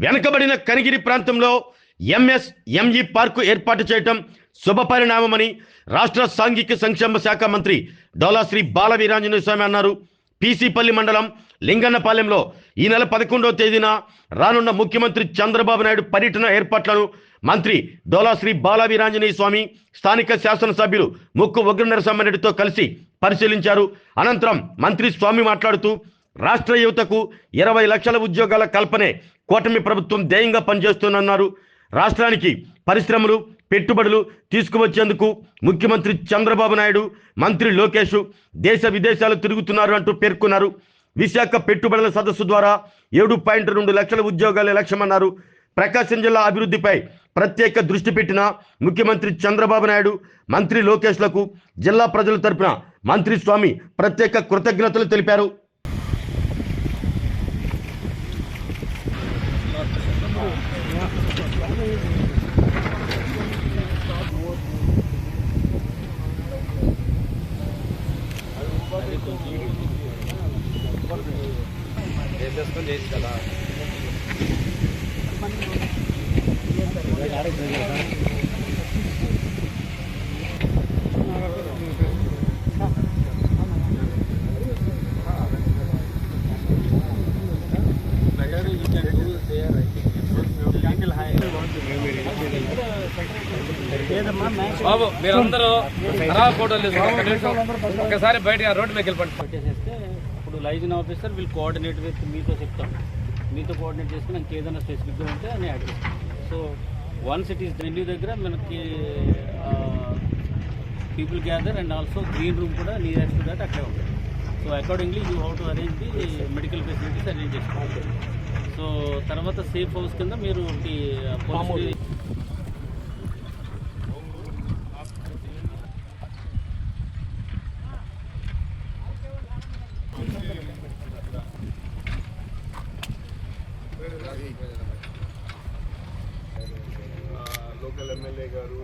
వెనుకబడిన కనిగిరి ప్రాంతంలో MSME park ఏర్పాటు చేయటం శుభపరిణామమని రాష్ట్ర సాంఘిక సంక్షేమ శాఖ మంత్రి డోలా శ్రీ బాల వీరాంజనేయ స్వామి అన్నారు. పీసీపల్లి మండలం లింగన్నపాలెంలో ఈ నెల 11వ తేదీన రానున్న ముఖ్యమంత్రి చంద్రబాబు నాయుడు పర్యటన ఏర్పాట్లను మంత్రి డోలా శ్రీ బాల వీరాంజనేయ స్వామి స్థానిక శాసనసభ్యులు ముక్కు ఉగ్ర నరసింహారెడ్డితో కలిసి పరిశీలించారు. అనంతరం మంత్రి స్వామి మాట్లాడుతూ రాష్ట్ర యువతకు 20 లక్షల ఉద్యోగాల కల్పనే కూటమి ప్రభుత్వం ధ్యేయంగా పనిచేస్తుందన్నారు. రాష్ట్రానికి పరిశ్రమలు పెట్టుబడులు తీసుకువచ్చేందుకు ముఖ్యమంత్రి చంద్రబాబు నాయుడు మంత్రి లోకేష్ దేశ విదేశాలు తిరుగుతున్నారు అంటూ పేర్కొన్నారు. విశాఖ పెట్టుబడుల సదస్సు ద్వారా 7.2 లక్షల ఉద్యోగాల లక్ష్యమన్నారు. ప్రకాశం జిల్లా అభివృద్ధిపై ప్రత్యేక దృష్టి పెట్టిన ముఖ్యమంత్రి చంద్రబాబు నాయుడు మంత్రి లోకేష్లకు జిల్లా ప్రజల తరపున మంత్రి స్వామి ప్రత్యేక కృతజ్ఞతలు తెలిపారు. కదా బాబు మీరందరూ ఖరాబ్ ఫోటోలు ఒకసారి బయట రోడ్డు మీద వెళ్ళిపోండి. ఇప్పుడు లైజన్ ఆఫీసర్ వీళ్ళు కోఆర్డినేట్ విత్ మీతో చెప్తాం, మీతో కోఆర్డినేట్ చేసుకుని నాకు ఏదైనా స్పెసిఫిక్గా ఉంటే అని యాడ్ చేస్తాం. So once it is venue దగ్గర మనకి people gather and also green room కూడా నియరెస్ట్ టు దట్ అక్కడే ఉంటుంది. So accordingly you how to arrange the medical facilities arrange చేసుకోవాలి. సో తర్వాత సేఫ్ హౌస్ కింద మీరు లోకల్ ఎమ్మెల్యే గారు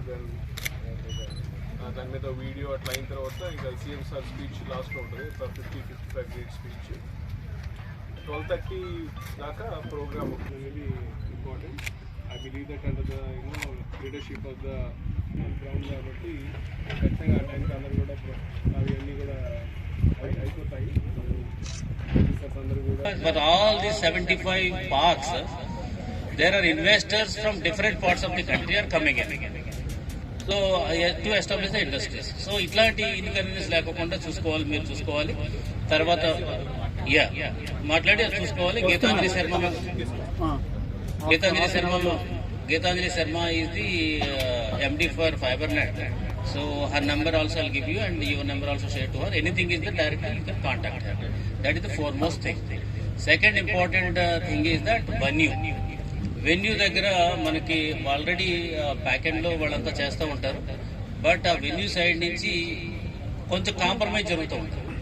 దాని మీద వీడియో అట్లా అయిన తర్వాత ఇంకా సీఎం సార్ స్పీచ్ లాస్ట్లో ఉంటుంది. 50-55 మినిట్ స్పీచ్. 12:30 దాకా programme very important. I believe that under the leadership of the ground కాబట్టి ఖచ్చితంగా ఆ టైంకి అందరూ కూడా అవన్నీ కూడా అయిపోతాయి. అందరూ కూడా But all these 75 parks, there are investors from different parts of the country are coming in. So to establish the industries. So ఇట్లాంటి ఇన్కన్వీనియన్స్ లేకుండా చూసుకోవాలి, మీరు చూసుకోవాలి. తర్వాత మాట్లాడి చూసుకోవాలి. Geetanjali Sharma is the MD for FiberNet. So her number also I'll give you and your number also share to her. Anything is there directly you can contact her. That is the foremost thing. Second important thing is that venue దగ్గర మనకి already back ఎండ్లో వాళ్ళంతా చేస్తూ ఉంటారు. But ఆ venue side నుంచి కొంచెం compromise జరుగుతూ ఉంటుంది.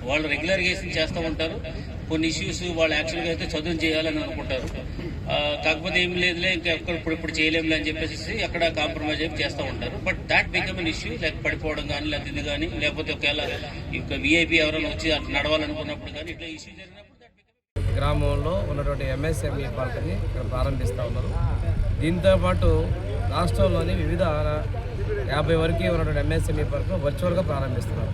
వాళ్ళు రెగ్యులరైజేషన్ చేస్తూ ఉంటారు. కొన్ని ఇష్యూస్ వాళ్ళు యాక్చువల్గా అయితే చదువు చేయాలని అనుకుంటారు. కాకపోతే ఏం లేదులే ఇంకా ఇప్పుడు చేయలేములే అని చెప్పేసి అక్కడ కాంప్రమైజ్ అయి చేస్తూ ఉంటారు. But that become an issue, లేక పడిపోవడం కానీ లేకపోతే ఇది కానీ లేకపోతే ఒకవేళ ఇంకా విఐపి ఎవరైనా వచ్చి అట్లా నడవాలనుకున్నప్పుడు కానీ ఇట్లా ఇష్యూ జరిగినప్పుడు గ్రామంలో ఉన్నటువంటి ఎంఎస్ఎంఈ పార్క్ని ఇక్కడ ప్రారంభిస్తూ ఉన్నారు. దీంతోపాటు రాష్ట్రంలోని వివిధ 50 వరకు ఉన్నటువంటి ఎంఎస్ఎంఈ పార్కు వర్చువల్గా ప్రారంభిస్తున్నారు.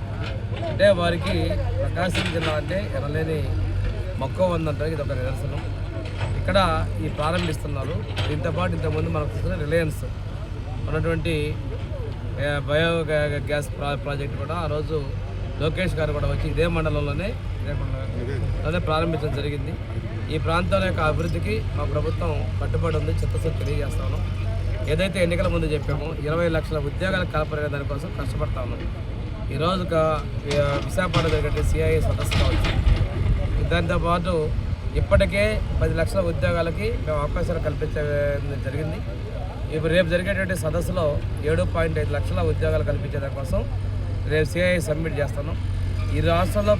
అంటే వారికి ప్రకాశం జిల్లా అంటే ఎనలేని మక్కువ ఉందంటే ఇది ఒక నిదర్శనం. ఇక్కడ ఈ ప్రారంభిస్తున్నారు. దీంతోపాటు ఇంతకుముందు మనకు చూస్తున్న రిలయన్స్ ఉన్నటువంటి బయో గ్యాస్ ప్రాజెక్ట్ కూడా ఆ రోజు లోకేష్ గారు కూడా వచ్చి ఇదే మండలంలోనే ప్రారంభించడం జరిగింది. ఈ ప్రాంతాల యొక్క అభివృద్ధికి మా ప్రభుత్వం కట్టుబడి ఉంది, చిత్తశుద్ధి తెలియజేస్తాను. ఏదైతే ఎన్నికల ముందు చెప్పామో 20 లక్షల ఉద్యోగాల కల్పన దానికోసం కష్టపడతా ఉన్నాం. ఈరోజు విశాఖపట్నం జరిగే సిఐఏ సదస్సు కావచ్చు. దాంతోపాటు ఇప్పటికే 10 లక్షల ఉద్యోగాలకి మేము అవకాశాలు కల్పించడం జరిగింది. ఇప్పుడు రేపు జరిగేటువంటి సదస్సులో 7.5 లక్షల ఉద్యోగాలు కల్పించే దానికోసం రేపు సిఐఏ సబ్మిట్ చేస్తున్నాం. ఈ రాష్ట్రంలో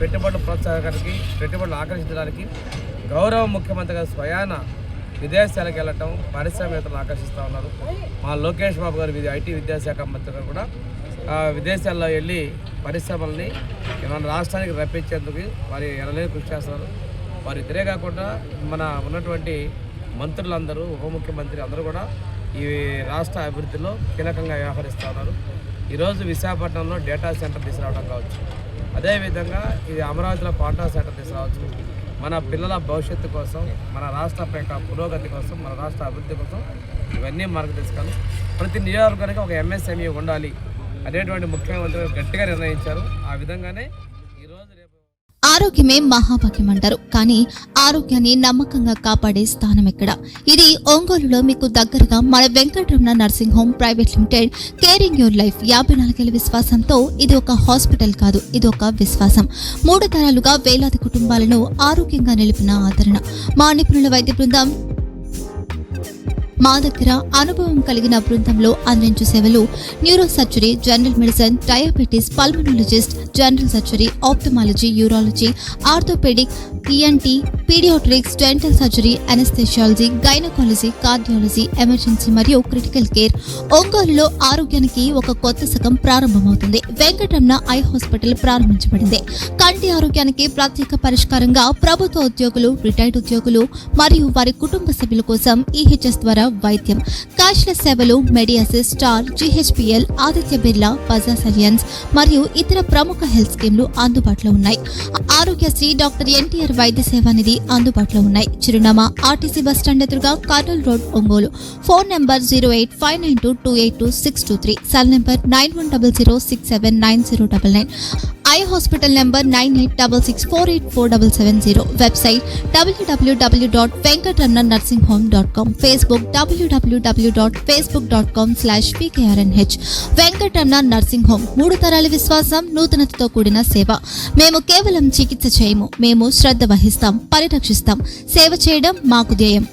పెట్టుబడుల ప్రోత్సాహకానికి, పెట్టుబడులు ఆకర్షించడానికి గౌరవ ముఖ్యమంత్రి గారు స్వయాన విదేశాలకు వెళ్ళటం పారిశ్రామికతలను ఆకర్షిస్తూ ఉన్నారు. మా లోకేష్ బాబు గారు ఐటీ విద్యాశాఖ మంత్రి గారు కూడా విదేశాల్లో వెళ్ళి పరిశ్రమల్ని మన రాష్ట్రానికి రప్పించేందుకు వారి ఎనలేని కృషి చేస్తున్నారు. వారు ఇద్దరే కాకుండా మన ఉన్నటువంటి మంత్రులందరూ, ఉప ముఖ్యమంత్రి అందరూ కూడా ఈ రాష్ట్ర అభివృద్ధిలో కీలకంగా వ్యవహరిస్తూ ఉన్నారు. ఈరోజు విశాఖపట్నంలో డేటా సెంటర్ తీసుకురావడం కావచ్చు, అదేవిధంగా ఇది అమరావతిలో క్వాంటమ్ సెంటర్ తీసుకురావచ్చు. మన పిల్లల భవిష్యత్తు కోసం, మన రాష్ట్ర పురోగతి కోసం, మన రాష్ట్ర అభివృద్ధి కోసం ఇవన్నీ మనకు తెలుసుకోవాలి. ప్రతి నియోజకవర్గానికి ఒక ఎంఎస్ఎంఈ ఉండాలి అనేటువంటి ముఖ్యమంత్రి గట్టిగా నిర్ణయించారు. ఆ విధంగానే ఈరోజు రేపు ఆరోగ్యమే మహాభాగ్యం అంటారు, కానీ ఆరోగ్యాన్ని నమ్మకంగా కాపాడే స్థానం ఎక్కడ? ఇది ఒంగోలులో మీకు దగ్గరగా మన Venkataramana nursing home private limited. Caring your life 54 ఏళ్ల విశ్వాసంతో ఇది ఒక హాస్పిటల్ కాదు, ఇది ఒక విశ్వాసం. 3 తరాలుగా వేలాది కుటుంబాలను ఆరోగ్యంగా నిలిపిన ఆదరణ. మా నిపుణుల వైద్య బృందం మా దగ్గర అనుభవం కలిగిన బృందంలో అందించే సేవలు neuro surgery, general medicine, diabetes, pulmonologist, general surgery, ophthalmology, urology, orthopaedic, ENT, paediatrics, dental surgery, anaesthesiology, gynaecology, cardiology, emergency మరియు క్రిటికల్ కేర్. ఒంగోలులో ఆరోగ్యానికి ఒక కొత్త శకం ప్రారంభమవుతుంది. వెంకటరమణ ఐ హాస్పిటల్ ప్రారంభించబడింది. కంటి ఆరోగ్యానికి ప్రత్యేక పరిష్కారంగా ప్రభుత్వ ఉద్యోగులు, రిటైర్డ్ ఉద్యోగులు మరియు వారి కుటుంబ సభ్యుల కోసం ఈహెచ్ఎస్ ద్వారా వైద్యం, క్యాష్లెస్ సేవలు, మెడియాసిస్, స్టార్, జీహెచ్పిఎల్, ఆదిత్య బిర్లా, బజాజ్ అలియన్స్ మరియు ఇతర ప్రముఖ హెల్త్ స్కీమ్లు అందుబాటులో ఉన్నాయి. ఆరోగ్యశ్రీ, డాక్టర్ ఎన్టీఆర్ వైద్య సేవా నిధి అందుబాటులో ఉన్నాయి. చిరునామా ఆర్టీసీ బస్టాండ్ ఎదురుగా, Kurnool road, Ongole. Phone number 08592282623, cell number 9100679099. Eye hospital number 9866484770. Website www.venkatramanarsinghome.com. Facebook www.facebook.com/pkrnh. Venkataramana nursing home, 3 తరాల విశ్వాసం, నూతనతతో కూడిన సేవ. మేము కేవలం చికిత్స చేయము, మేము శ్రద్ధ వహిస్తాం, పరిరక్షిస్తాం. సేవ చేయడం మాకు ధ్యేయం.